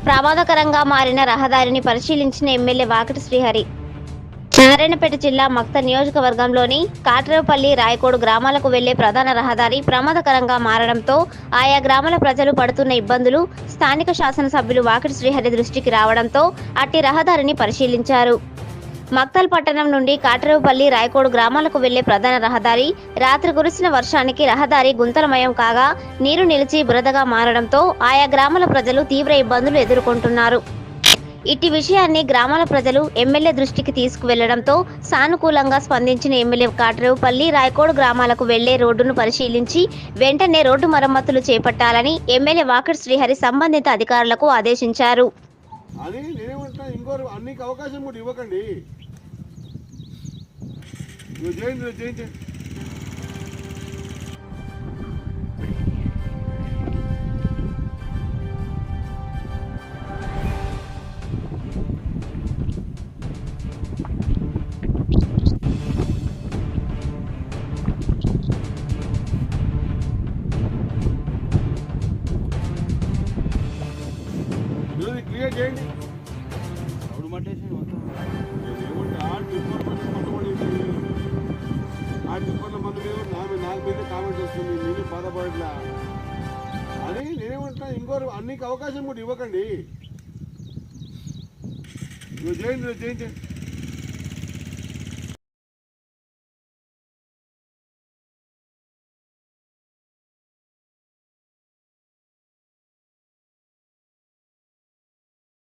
ప్రమాదకరంగా మారిన రహదారిని పరిశీలించిన ఎమ్మెల్యే వాకటి శ్రీహరి నారాయణపేట జిల్లా మక్తల్ నియోజకవర్గంలోని కాట్రేవుపల్లి రాయకోడు గ్రామాలకు వెళ్లే ప్రధాన రహదారి ప్రమాదకరంగా మారడంతో ఆయా గ్రామాల ప్రజలు పడుతున్న ఇబ్బందులు స్థానిక శాసనసభ్యులు వాకటి శ్రీహరి దృష్టికి రావడంతో అట్టి రహదారిని పరిశీలించారు. మక్తల్ పట్టణం నుండి కాట్రేవుపల్లి రాయకోడు గ్రామాలకు వెళ్లే ప్రధాన రహదారి రాత్రి కురిసిన వర్షానికి రహదారి గుంతలమయం కాగా నీరు నిలిచి బురదగా మారడంతో ఆయా గ్రామాల ప్రజలు తీవ్ర ఇబ్బందులు ఎదుర్కొంటున్నారు. ఇట్టి విషయాన్ని గ్రామాల ప్రజలు ఎమ్మెల్యే దృష్టికి తీసుకువెళ్లడంతో సానుకూలంగా స్పందించిన ఎమ్మెల్యే కాట్రేవుపల్లి రాయకోడు గ్రామాలకు వెళ్లే రోడ్డును పరిశీలించి వెంటనే రోడ్డు మరమ్మతులు చేపట్టాలని ఎమ్మెల్యే వాకటి శ్రీహరి సంబంధిత అధికారులకు ఆదేశించారు. క్లియర్ చేయండి. అప్పుడు మట్టేసి ఆ టిప్పర్ల మంది మీద నాకు మీద కామెంట్ వస్తుంది. నేను బాధపడట్లా అని నేనేమంటున్నా. ఇంకోరు అన్నికి అవకాశం కూడా ఇవ్వకండి. నువ్వు చేయండి.